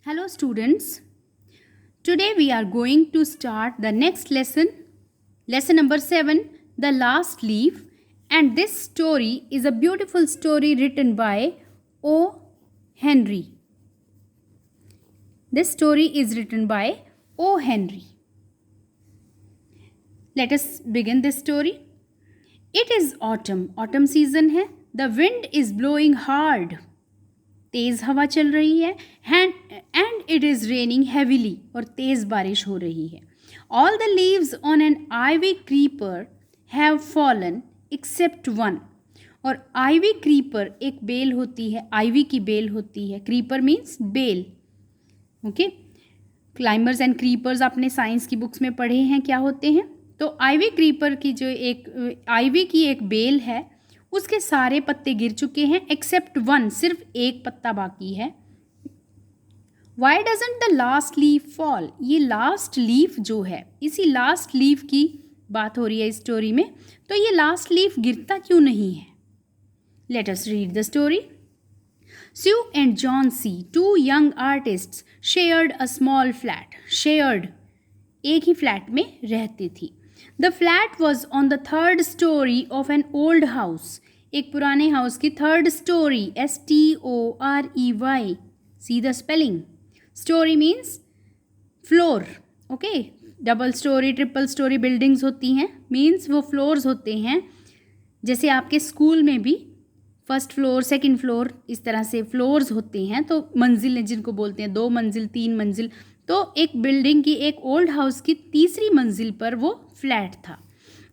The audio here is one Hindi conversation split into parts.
Hello, students. Today we are going to start the next lesson, lesson number 7, The Last Leaf. And this story is a beautiful story written by O. Henry. This story is written by O. Henry. Let us begin this story. It is autumn season है. The wind is blowing hard. तेज़ हवा चल रही है and it is raining heavily और तेज़ बारिश हो रही है. All the leaves on an ivy creeper have fallen except one. और आइवी क्रीपर एक बेल होती है, आइवी की बेल होती है. क्रीपर मीन्स बेल. ओके, क्लाइंबर्स एंड क्रीपर्स आपने साइंस की बुक्स में पढ़े हैं क्या होते हैं. तो आइवी क्रीपर की जो एक आइवी की एक बेल है उसके सारे पत्ते गिर चुके हैं एक्सेप्ट वन, सिर्फ एक पत्ता बाकी है. Why doesn't the last leaf fall. ये लास्ट लीफ जो है, इसी लास्ट लीफ की बात हो रही है इस स्टोरी में. तो ये लास्ट लीफ गिरता क्यों नहीं है. Let us read the story. Sue and John C., two young artists, shared a small flat. Shared, एक ही फ्लैट में रहती थी. The flat was on the third story of an old house. एक पुराने हाउस की third story. STOREY. See the spelling. Story means floor. Okay, double storey triple storey buildings होती हैं, मीन्स वो फ्लोर्स होते हैं. जैसे आपके स्कूल में भी फर्स्ट फ्लोर, सेकंड फ्लोर, इस तरह से फ्लोर्स होते हैं. तो मंजिलें जिनको बोलते हैं, 2 मंजिल, 3 मंजिल. तो एक बिल्डिंग की, एक ओल्ड हाउस की तीसरी मंजिल पर वो फ्लैट था.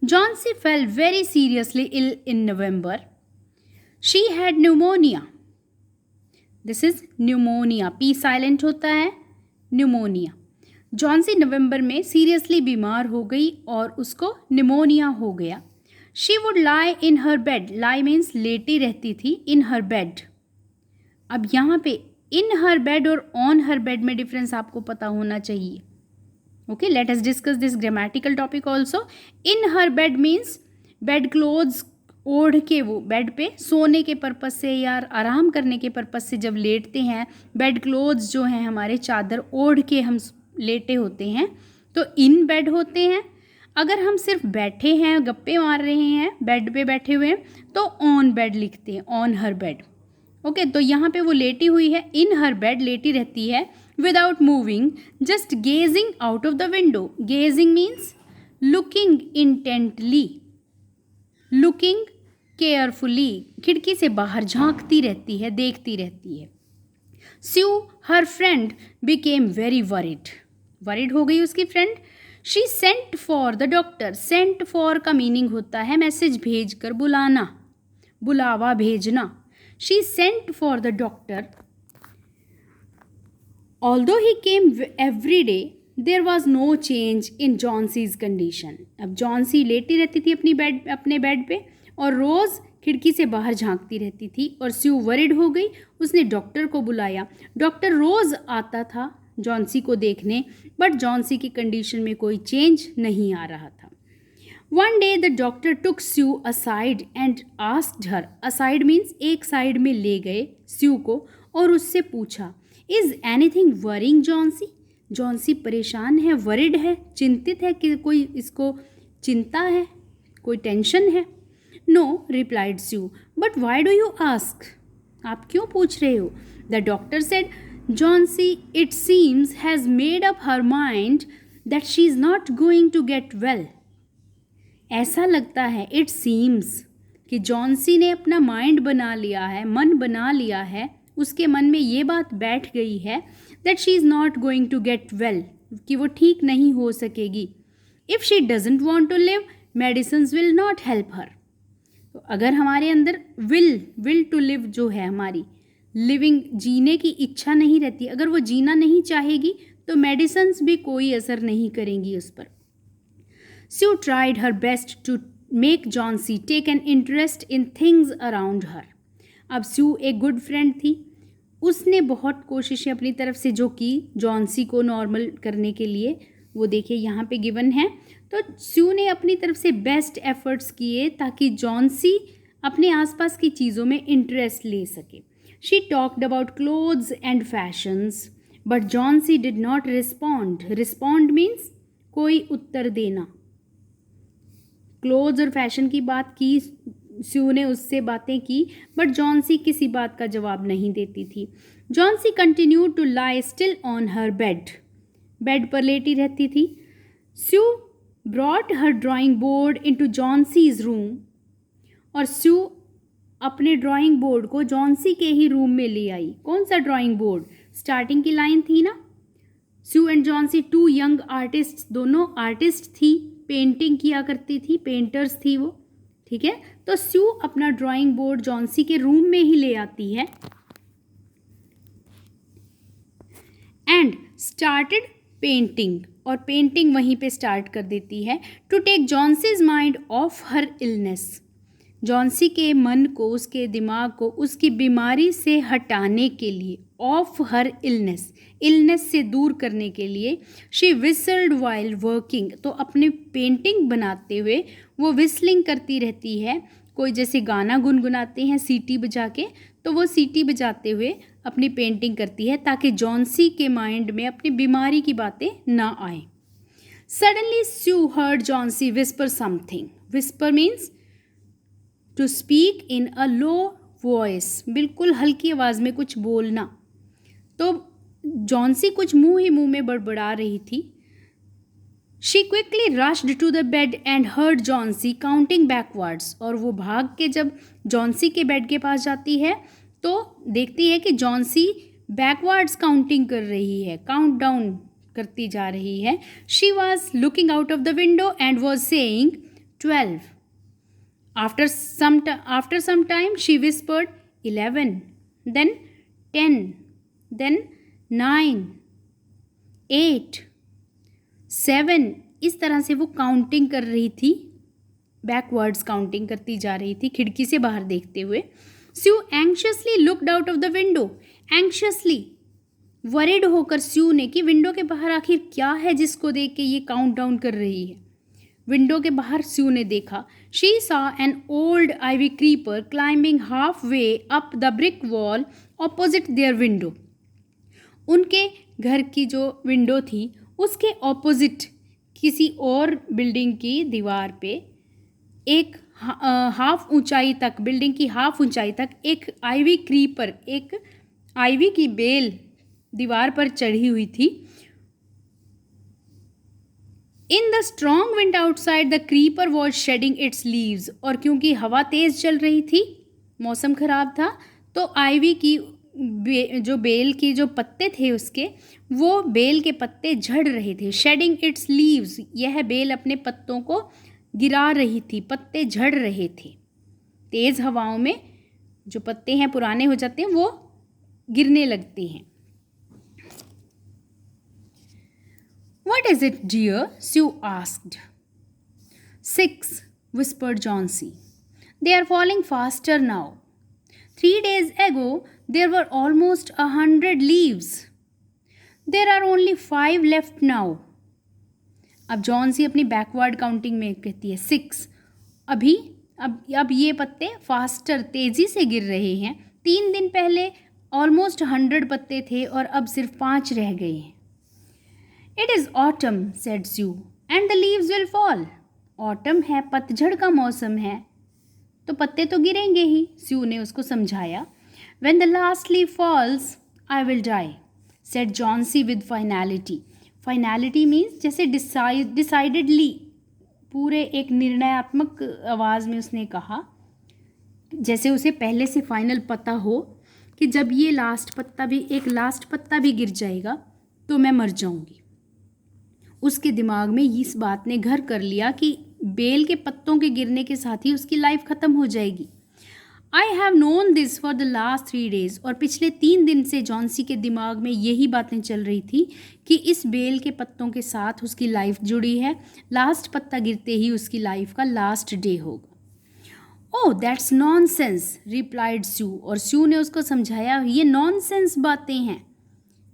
Johnsy fell very seriously ill in November. She had pneumonia. This is pneumonia, P silent होता है, न्यूमोनिया. जॉन सी नवंबर में सीरियसली बीमार हो गई और उसको न्यूमोनिया हो गया. She would lie in her bed. Lie means लेटी रहती थी, इन हर बेड. अब यहाँ पे इन हर बेड और ऑन हर बेड में डिफरेंस आपको पता होना चाहिए. Okay, let us discuss this grammatical topic also. In her bed means bed clothes ओढ़ के वो बेड पे सोने के पर्पज़ से या आराम करने के पर्पज़ से जब लेटते हैं, बेड क्लोथ्स जो हैं हमारे, चादर ओढ़ के हम लेटे होते हैं, तो इन बेड होते हैं. अगर हम सिर्फ बैठे हैं, गप्पे मार रहे हैं, बेड पे बैठे हुए हैं, तो ऑन बेड लिखते हैं, ऑन हर बेड. ओके, तो यहाँ पे वो लेटी हुई है, इन हर बेड, लेटी रहती है, without moving, just gazing out of the window. Gazing means looking intently, looking carefully, खिड़की से बाहर झांकती रहती है, देखती रहती है. Sue her friend became very worried. Worried हो गई उसकी friend. She sent for the doctor. Sent for का मीनिंग होता है मैसेज भेज कर, बुलाना, बुलावा भेजना. She sent for the doctor. Although he came every day, there was no change in Johnsey's condition. अब जॉन्सी लेटी रहती थी अपने बेड पे और रोज़ खिड़की से बाहर झांकती रहती थी. और स्यू वरिड हो गई, उसने डॉक्टर को बुलाया. डॉक्टर रोज़ आता था जॉन्सी को देखने, बट जॉन्सी की कंडीशन में कोई चेंज नहीं आ रहा था. One day the doctor took Sue aside and asked her. Aside means एक साइड में ले गए स्यू को और उससे पूछा, Is anything worrying Johnsy? Johnsy परेशान है, वरिड है, चिंतित है कि कोई इसको चिंता है, कोई टेंशन है. No, replied Sue. But why do you ask? आप क्यों पूछ रहे हो? The doctor said, Johnsy, it seems, has made up her mind that she is not going to get well. ऐसा लगता है, इट सीम्स, कि जॉन्सी ने अपना माइंड बना लिया है, मन बना लिया है, उसके मन में ये बात बैठ गई है that she is not going to get well, कि वो ठीक नहीं हो सकेगी. If she doesn't want to live, medicines will not help her. तो अगर हमारे अंदर विल टू लिव जो है, हमारी लिविंग, जीने की इच्छा नहीं रहती, अगर वो जीना नहीं चाहेगी तो मेडिसिन्स भी कोई असर नहीं करेंगी उस पर. Sue tried her best to make Johnsy take an interest in things around her. अब Sue एक गुड फ्रेंड थी, उसने बहुत कोशिशें अपनी तरफ से जो की जॉन्सी को नॉर्मल करने के लिए, वो देखिए यहाँ पे गिवन है. तो Sue ने अपनी तरफ से बेस्ट एफर्ट्स किए ताकि जॉन्सी अपने आसपास की चीज़ों में इंटरेस्ट ले सके. She talked about clothes and fashions. But Johnsy did not respond. Respond means कोई उत्तर देना. क्लोथ्स और फैशन की बात की, स्यू ने उससे बातें की, बट जॉन्सी किसी बात का जवाब नहीं देती थी. Johnsy continued to lie still on her bed. Bed पर लेटी रहती थी. Sue brought her drawing board into Johnsy's room. और स्यू अपने ड्राइंग बोर्ड को जॉन्सी के ही रूम में ले आई. कौन सा ड्राइंग बोर्ड? स्टार्टिंग की लाइन थी ना, Sue and Johnsy two young artist. दोनों आर्टिस्ट थी, पेंटिंग किया करती थी, पेंटर्स थी वो. ठीक है, तो स्यू अपना ड्राइंग बोर्ड जॉन्सी के रूम में ही ले आती है एंड स्टार्टेड पेंटिंग. और पेंटिंग वहीं पे स्टार्ट कर देती है. To take Johnsy's mind off her illness. Johnsy के मन को, उसके दिमाग को उसकी बीमारी से हटाने के लिए, ऑफ हर इलनेस, इलनेस से दूर करने के लिए. She whistled while working. तो अपनी पेंटिंग बनाते हुए वो विस्लिंग करती रहती है. कोई जैसे गाना गुनगुनाते हैं सीटी बजा के, तो वो सीटी बजाते हुए अपनी पेंटिंग करती है ताकि जॉन्सी के माइंड में अपनी बीमारी की बातें ना आए. Suddenly Sue heard Johnsy whisper something. Whisper means to speak in a low voice, बिल्कुल हल्की आवाज़ में कुछ बोलना. तो जॉन्सी कुछ मुंह ही मुंह में बड़बड़ा रही थी. She quickly rushed to the bed and heard Johnsy counting backwards. और वो भाग के जब जॉन्सी के बेड के पास जाती है तो देखती है कि जॉन्सी बैकवर्ड्स काउंटिंग कर रही है, काउंट डाउन करती जा रही है. She was looking out of the window and was saying 12. After some time, she whispered 11, then 10, then 9, 8, 7. इस तरह से वो काउंटिंग कर रही थी, बैकवर्ड्स काउंटिंग करती जा रही थी खिड़की से बाहर देखते हुए. Sue anxiously looked out of the window. Anxiously, worried होकर स्यू ने कि विंडो के बाहर आखिर क्या है जिसको देख के ये काउंट डाउन कर रही है. विंडो के बाहर स्यू ने देखा. She saw an old ivy creeper climbing half way up the brick wall opposite their window. उनके घर की जो विंडो थी उसके ऑपोजिट किसी और बिल्डिंग की दीवार पे एक हाफ ऊंचाई तक, बिल्डिंग की हाफ ऊंचाई तक एक आइवी क्रीपर, एक आइवी की बेल दीवार पर चढ़ी हुई थी. In the strong wind outside the creeper was shedding its leaves. और क्योंकि हवा तेज़ चल रही थी, मौसम ख़राब था, तो आइवी की जो बेल की जो पत्ते थे उसके, वो बेल के पत्ते झड़ रहे थे. शेडिंग इट्स लीव्स, यह बेल अपने पत्तों को गिरा रही थी, पत्ते झड़ रहे थे. तेज़ हवाओं में जो पत्ते हैं पुराने हो जाते हैं, वो गिरने लगते हैं. What is it, dear? Sue asked. 6, whispered Johnsy. They are falling faster now. 3 days ago, there were almost 100 leaves. There are only 5 left now. अब जॉन्सी अपनी बैकवर्ड काउंटिंग में कहती है 6. अब ये पत्ते फास्टर, तेज़ी से गिर रहे हैं. 3 दिन पहले ऑलमोस्ट 100 पत्ते थे और अब सिर्फ 5 रह गए हैं. It is autumn, said Sue, and the leaves will fall. Autumn है, पतझड़ का मौसम है, तो पत्ते तो गिरेंगे ही. स्यू ने उसको समझाया. When the last leaf falls, I will die, said Johnsy with finality. Finality means जैसे decidedly, पूरे एक निर्णयात्मक आवाज़ में उसने कहा, जैसे उसे पहले से फाइनल पता हो कि जब ये लास्ट पत्ता भी गिर जाएगा तो मैं मर जाऊंगी. उसके दिमाग में इस बात ने घर कर लिया कि बेल के पत्तों के गिरने के साथ ही उसकी लाइफ ख़त्म हो जाएगी. I have known this for the last 3 days. और पिछले 3 दिन से जॉन्सी के दिमाग में यही बातें चल रही थी कि इस बेल के पत्तों के साथ उसकी लाइफ जुड़ी है. लास्ट पत्ता गिरते ही उसकी लाइफ का लास्ट डे होगा. ओह दैट्स नॉनसेंस, रिप्लाइड स्यू. और स्यू ने उसको समझाया, ये नॉनसेंस बातें हैं,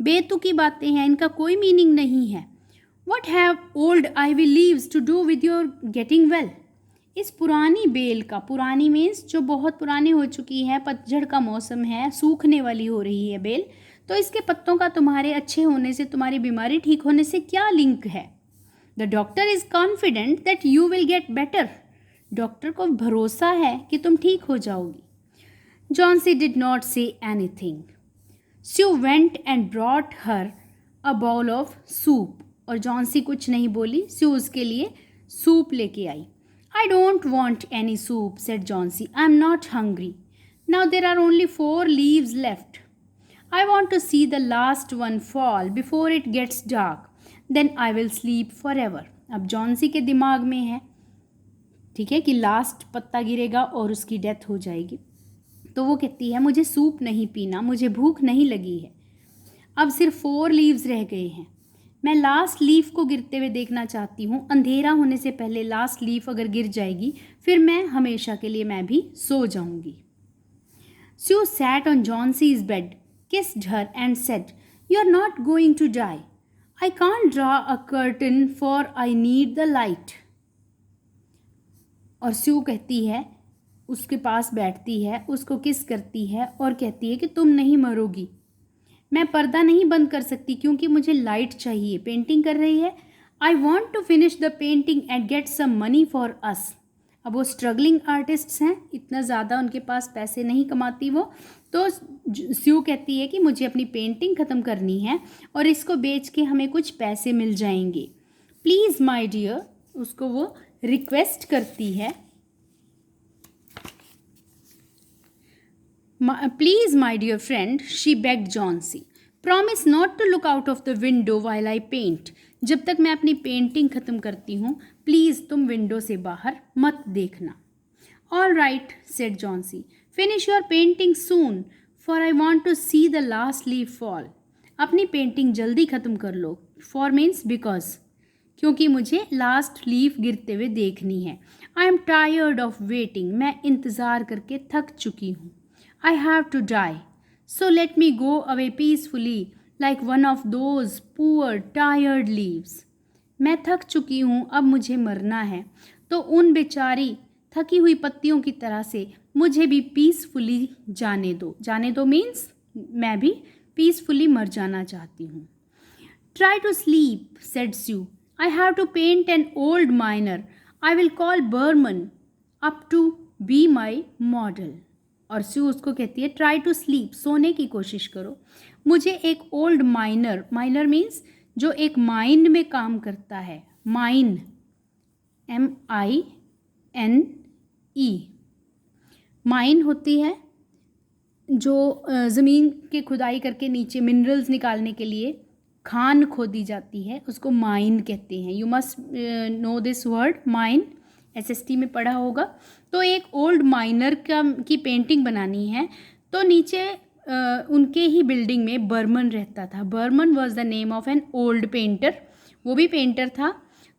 बेतुकी बातें हैं, इनका कोई मीनिंग नहीं है. What have old ivy leaves to do with your getting well? इस पुरानी बेल का, पुरानी मीन्स जो बहुत पुरानी हो चुकी है, पतझड़ का मौसम है, सूखने वाली हो रही है बेल, तो इसके पत्तों का तुम्हारे अच्छे होने से, तुम्हारी बीमारी ठीक होने से क्या लिंक है? The doctor is confident that you will get better. Doctor को भरोसा है कि तुम ठीक हो जाओगी। Johnsy did not say anything. Sue went and brought her a bowl of soup. और जॉन्सी कुछ नहीं बोली, स्यू उसके लिए सूप लेके आई। I don't want any soup, said Johnsy. I'm not hungry. Now there are only 4 leaves left. I want to see the last one fall before it gets dark. Then I will sleep forever. अब जॉन्सी के दिमाग में है, ठीक है, कि लास्ट पत्ता गिरेगा और उसकी डेथ हो जाएगी। तो वो कहती है मुझे सूप नहीं पीना, मुझे भूख नहीं लगी है। अब सिर्फ 4 लीव्स रह गए हैं। मैं लास्ट लीफ को गिरते हुए देखना चाहती हूँ। अंधेरा होने से पहले लास्ट लीफ अगर गिर जाएगी फिर मैं हमेशा के लिए मैं भी सो जाऊंगी। Sue sat on Johnsie's bed, kissed her and said, "You're not going to die. I can't draw a curtain for I need the light." और स्यू कहती है, उसके पास बैठती है, उसको किस करती है और कहती है कि तुम नहीं मरोगी। मैं पर्दा नहीं बंद कर सकती क्योंकि मुझे लाइट चाहिए। पेंटिंग कर रही है। I want to finish the painting and get some money for us. अब वो स्ट्रगलिंग आर्टिस्ट्स हैं, इतना ज़्यादा उनके पास पैसे नहीं कमाती वो। तो स्यू कहती है कि मुझे अपनी पेंटिंग ख़त्म करनी है और इसको बेच के हमें कुछ पैसे मिल जाएंगे। प्लीज़ माई डियर, उसको वो रिक्वेस्ट करती है। Please, my dear friend, she begged Johnsy. Promise not to look out of the window while I paint. जब तक मैं अपनी पेंटिंग ख़त्म करती हूँ, प्लीज़ तुम विंडो से बाहर मत देखना। All right, said Johnsy. Finish your painting soon, for I want to see the last leaf fall. अपनी पेंटिंग जल्दी ख़त्म कर लो। For means because. क्योंकि मुझे लास्ट लीफ गिरते हुए देखनी है। I am tired of waiting. मैं इंतज़ार करके थक चुकी हूँ। I have to die. So let me go away peacefully like one of those poor tired leaves. मैं थक चुकी हूँ, अब मुझे मरना है, तो उन बेचारी थकी हुई पत्तियों की तरह से मुझे भी पीसफुली जाने दो। जाने दो मीन्स मैं भी पीसफुली मर जाना चाहती हूँ। Try to sleep, said Sue. I have to paint an old miner. I will call Berman up to be my model. और स्यू उसको कहती है ट्राई टू स्लीप, सोने की कोशिश करो। मुझे एक ओल्ड माइनर, माइनर मीन्स जो एक माइन में काम करता है, माइन MINE, माइन होती है जो ज़मीन के खुदाई करके नीचे मिनरल्स निकालने के लिए खान खोदी जाती है, उसको माइन कहते हैं। You must know this word mine, SST में पढ़ा होगा। तो एक ओल्ड माइनर की पेंटिंग बनानी है, तो नीचे उनके ही बिल्डिंग में बर्मन रहता था। Behrman was the name of an old painter, वो भी पेंटर था।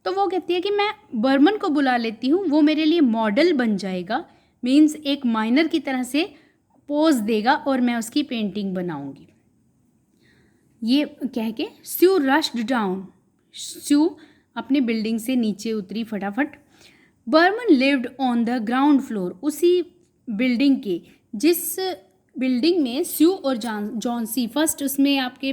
तो वो कहती है कि मैं बर्मन को बुला लेती हूँ, वो मेरे लिए मॉडल बन जाएगा, मीन्स एक माइनर की तरह से पोज देगा और मैं उसकी पेंटिंग बनाऊँगी। ये कह के स्यू रश्ड डाउन, स्यू अपने बिल्डिंग से नीचे उतरी फटाफट। Behrman lived on the ground floor, उसी बिल्डिंग के जिस बिल्डिंग में स्यू और जॉन्सी फर्स्ट उसमें आपके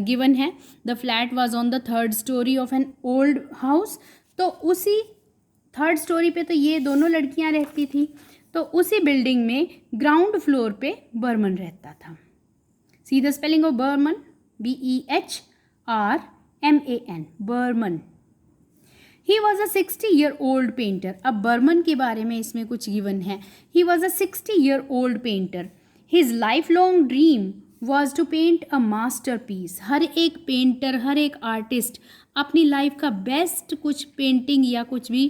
गिवन है the flat was on the 3rd story of an old house. तो उसी 3rd story पे तो ये दोनों लड़कियां रहती थी, तो उसी बिल्डिंग में ग्राउंड फ्लोर पे बर्मन रहता था। See the spelling of Behrman, BEHRMAN, Behrman. He was a 60-year-old painter. अब बर्मन के बारे में इसमें कुछ गिवन है। He was a 60-year-old painter. His lifelong dream was to paint a masterpiece. हर एक पेंटर, हर एक आर्टिस्ट अपनी लाइफ का बेस्ट कुछ पेंटिंग या कुछ भी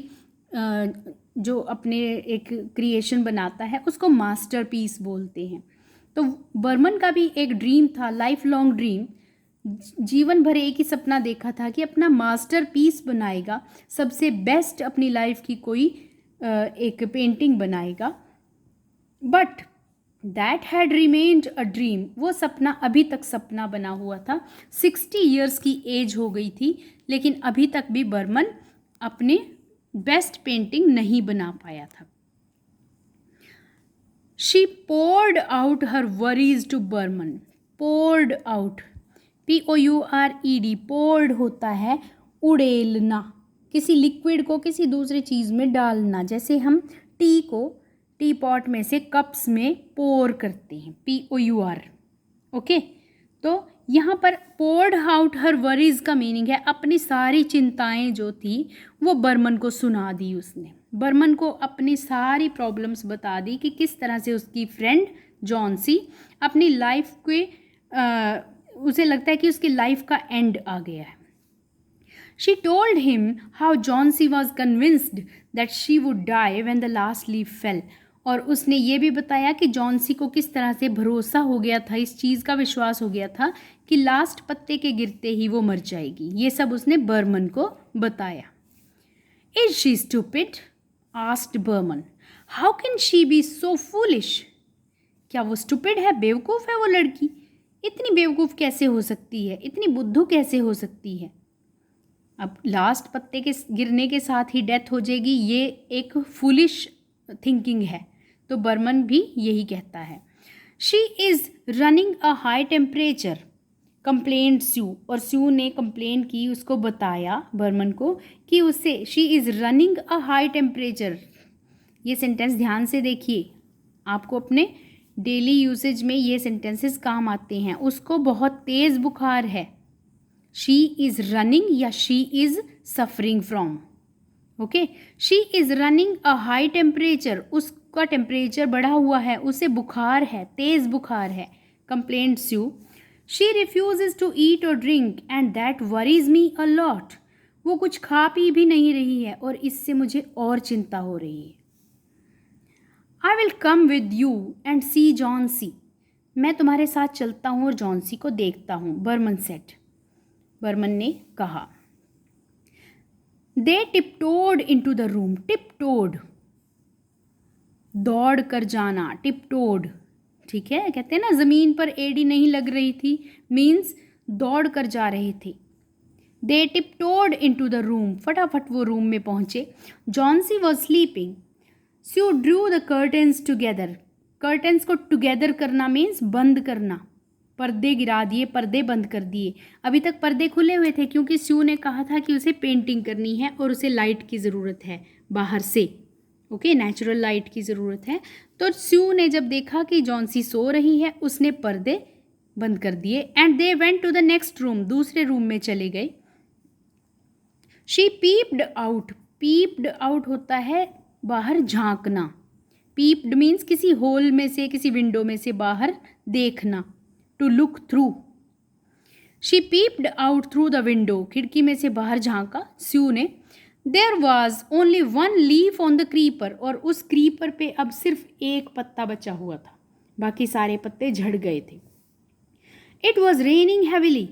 जो अपने एक क्रिएशन बनाता है उसको मास्टरपीस बोलते हैं। तो बर्मन का भी एक ड्रीम था, लाइफ लॉन्ग ड्रीम, जीवन भर एक ही सपना देखा था कि अपना मास्टरपीस बनाएगा, सबसे बेस्ट अपनी लाइफ की कोई एक पेंटिंग बनाएगा। But that had remained a dream, वो सपना अभी तक सपना बना हुआ था। 60 ईयर्स की एज हो गई थी, लेकिन अभी तक भी बर्मन अपने बेस्ट पेंटिंग नहीं बना पाया था। She poured out her worries to Behrman. poured out, POURED, poured होता है उड़ेलना, किसी लिक्विड को किसी दूसरी चीज़ में डालना। जैसे हम टी को टी पॉट में से कप्स में पोर करते हैं, POUR। ओके, तो यहाँ पर poured out her worries का मीनिंग है अपनी सारी चिंताएं जो थी वो बर्मन को सुना दी। उसने बर्मन को अपनी सारी प्रॉब्लम्स बता दी कि किस तरह से उसकी फ्रेंड जॉन्सी अपनी लाइफ के उसे लगता है कि उसकी लाइफ का एंड आ गया है। She told him how Jauncey was convinced that she would die when the last leaf fell, और उसने ये भी बताया कि जॉन्सी को किस तरह से भरोसा हो गया था, इस चीज़ का विश्वास हो गया था कि लास्ट पत्ते के गिरते ही वो मर जाएगी। ये सब उसने बर्मन को बताया। Is she stupid? asked Berman. How can she be so foolish? क्या वो स्टूपिड है, बेवकूफ़ है वो लड़की? इतनी बेवकूफ़ कैसे हो सकती है, इतनी बुद्धू कैसे हो सकती है? अब लास्ट पत्ते के गिरने के साथ ही डेथ हो जाएगी, ये एक फुलिश थिंकिंग है। तो बर्मन भी यही कहता है। She is running a high temperature, complained Sue, और स्यू ने कंप्लेन की, उसको बताया बर्मन को कि उससे she is running a high temperature. ये सेंटेंस ध्यान से देखिए, आपको अपने डेली यूसेज में ये सेंटेंसेस काम आते हैं। उसको बहुत तेज़ बुखार है, शी इज़ रनिंग या she is suffering from. Okay, she is running a high temperature, उसका टेम्परेचर बढ़ा हुआ है, उसे बुखार है, तेज़ बुखार है। Complained Sue, she refuse to eat और drink and that worries me a lot, वो कुछ खा पी भी नहीं रही है और इससे मुझे और चिंता हो रही है। I will come with you and see Johnsy, मैं तुम्हारे साथ चलता हूँ और जॉन्सी को देखता हूँ, बर्मन सेट, बर्मन ने कहा। दे टिपटोड इनटू द रूम, टिपटोड दौड़ कर जाना, टिपटोड, ठीक है, कहते हैं ना ज़मीन पर एड़ी नहीं लग रही थी, मीन्स दौड़ कर जा रहे थे। They tiptoed into the room, फटाफट वो रूम में पहुंचे। Johnsy was sleeping, Sue drew the curtains together, curtains को टुगेदर करना मीन्स बंद करना, पर्दे गिरा दिए, पर्दे बंद कर दिए। अभी तक पर्दे खुले हुए थे क्योंकि स्यू ने कहा था कि उसे पेंटिंग करनी है और उसे लाइट की ज़रूरत है बाहर से, ओके, नेचुरल लाइट की ज़रूरत है। तो स्यू ने जब देखा कि जॉन्सी सो रही है, उसने पर्दे बंद कर दिए। And they went to the next room, दूसरे रूम में चले गए। She peeped out, peeped out होता है बाहर झांकना, पीप्ड मीन्स किसी होल में से, किसी विंडो में से बाहर देखना, to look through. She peeped out through the window, खिड़की में से बाहर झांका स्यू ने। There was only one leaf on the creeper, और उस क्रीपर पे अब सिर्फ एक पत्ता बचा हुआ था, बाकी सारे पत्ते झड़ गए थे। It was raining heavily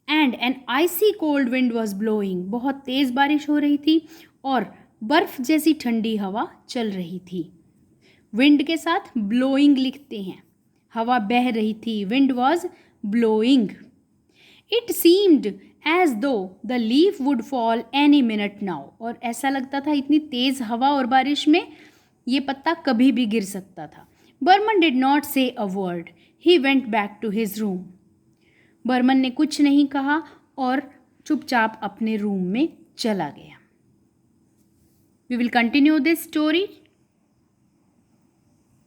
and an icy cold wind was blowing, बहुत तेज़ बारिश हो रही थी और बर्फ जैसी ठंडी हवा चल रही थी। विंड के साथ ब्लोइंग लिखते हैं, हवा बह रही थी, wind was blowing. It seemed as though the leaf would fall any minute now, और ऐसा लगता था इतनी तेज़ हवा और बारिश में ये पत्ता कभी भी गिर सकता था। Burman did not say a word, he went back to his room, Behrman ने कुछ नहीं कहा और चुपचाप अपने रूम में चला गया। We will continue this story